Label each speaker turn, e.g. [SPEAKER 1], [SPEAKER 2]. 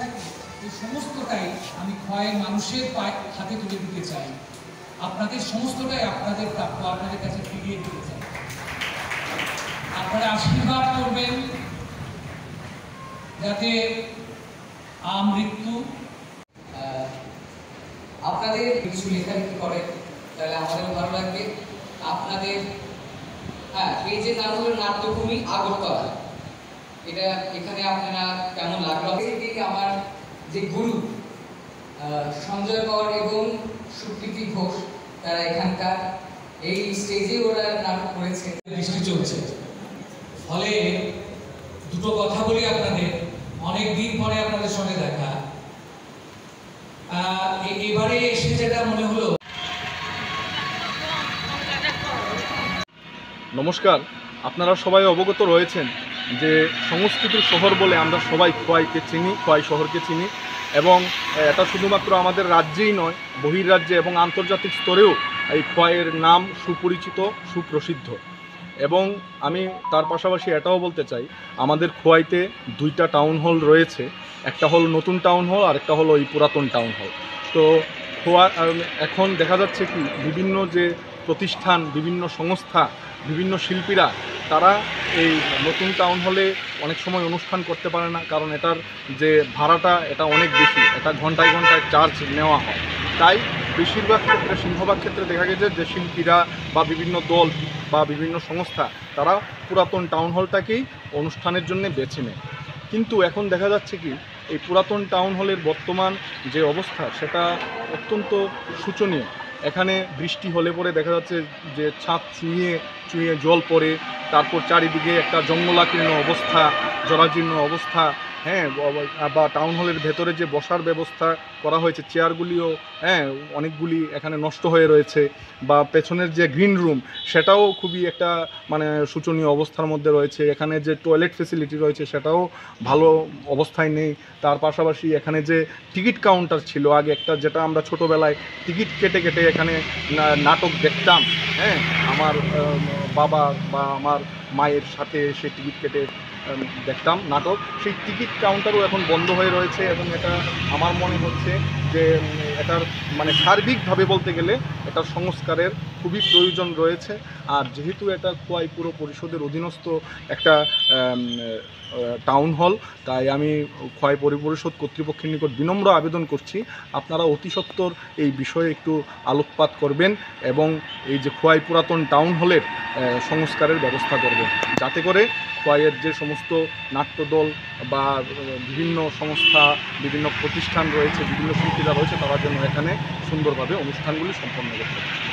[SPEAKER 1] থাকি, এই সমস্তটাই আমি খোয়াইয়ের মানুষের হাতে তুলে দিতে চাই। আপনাদের সমস্তটাই আপনাদের প্রাপ্য, আপনাদের কাছে ফিরিয়ে দিতে চাই। আপনারা আশীর্বাদ করবেন যাতে আমৃত্যু আপনাদের কিছু লেখালেখি করেন, তাহলে আমাদেরও ভালো লাগবে। আপনাদের পেজের নাম হলো নাট্যভূমি আগরতলা। এটা এখানে আপনারা কেমন লাগলো? আমার যে গুরু সঞ্জয় কর এবং সুপ্রীতি ঘোষ, তারা এখানকার এই স্টেজে ওরা নাটক করেছে, বৃষ্টি চলছে। ফলে দুটো কথা বলি আপনাদের, অনেক দিন পরে আপনাদের সঙ্গে দেখা। এবারে এসে যেটা মনে হলো।
[SPEAKER 2] নমস্কার, আপনারা সবাই অবগত রয়েছেন যে সংস্কৃতির শহর বলে আমরা সবাই খোয়াইকে চিনি, খোয়াই শহরকে চিনি, এবং এটা শুধুমাত্র আমাদের রাজ্যেই নয়, বহির্রাজ্যে এবং আন্তর্জাতিক স্তরেও এই খোয়াইয়ের নাম সুপরিচিত, সুপ্রসিদ্ধ। এবং আমি তার পাশাপাশি এটাও বলতে চাই, আমাদের খোয়াইতে দুইটা টাউন হল রয়েছে, একটা হল নতুন টাউন হল আর একটা হলো এই পুরাতন টাউন হল। তো এখন দেখা যাচ্ছে কি বিভিন্ন যে প্রতিষ্ঠান, বিভিন্ন সংস্থা, বিভিন্ন শিল্পীরা তারা এই নতুন টাউন হলে অনেক সময় অনুষ্ঠান করতে পারে না, কারণ এটার যে ভাড়াটা এটা অনেক বেশি, এটা ঘন্টায় ঘন্টায় চার্জ নেওয়া হয়। তাই বেশিরভাগ ক্ষেত্রে, সিংহভাগ ক্ষেত্রে দেখা গেছে যে শিল্পীরা বা বিভিন্ন দল বা বিভিন্ন সংস্থা তারা পুরাতন টাউন হলটাকেই অনুষ্ঠানের জন্য বেছে নেয়। কিন্তু এখন দেখা যাচ্ছে কি এই পুরাতন টাউন হলের বর্তমান যে অবস্থা সেটা অত্যন্ত শোচনীয়। এখানে বৃষ্টি হলে পরে দেখা যাচ্ছে যে ছাদ চুঁইয়ে চুঁইয়ে জল পড়ে, তারপর চারিদিকে একটা জঙ্গলাকীর্ণ অবস্থা, জরাজীর্ণ অবস্থা। বা টাউন হলের ভেতরে যে বসার ব্যবস্থা করা হয়েছে, চেয়ারগুলিও অনেকগুলি এখানে নষ্ট হয়ে রয়েছে, বা পেছনের যে গ্রিন রুম সেটাও খুবই একটা মানে শোচনীয় অবস্থার মধ্যে রয়েছে। এখানে যে টয়লেট ফেসিলিটি রয়েছে সেটাও ভালো অবস্থায় নেই। তার পাশাপাশি এখানে যে টিকিট কাউন্টার ছিল আগে একটা, যেটা আমরা ছোটোবেলায় টিকিট কেটে কেটে এখানে নাটক দেখতাম, আমার বাবা বা আমার মায়ের সাথে সে টিকিট কেটে দেখতাম নাটক, সেই টিকিট কাউন্টারও এখন বন্ধ হয়ে রয়েছে। এবং এটা আমার মনে হচ্ছে যে এটার মানে সার্বিকভাবে বলতে গেলে এটার সংস্কারের খুবই প্রয়োজন রয়েছে। আর যেহেতু এটা খোয়াই পুর পরিষদের অধীনস্থ একটা টাউন হল, তাই আমি খোয়াই পৌর পরিষদ কর্তৃপক্ষের নিকট বিনম্র আবেদন করছি, আপনারা অতি সত্বর এই বিষয়ে একটু আলোকপাত করবেন এবং এই যে খোয়াই পুরাতন টাউন হলের সংস্কারের ব্যবস্থা করবেন, যাতে করে খোয়াইয়ের যে সমস্ত নাট্যদল বা বিভিন্ন সংস্থা, বিভিন্ন প্রতিষ্ঠান রয়েছে, বিভিন্ন শিল্পীরা রয়েছে, তারা যেন এখানে সুন্দরভাবে অনুষ্ঠানগুলি সম্পন্ন করতে পারে।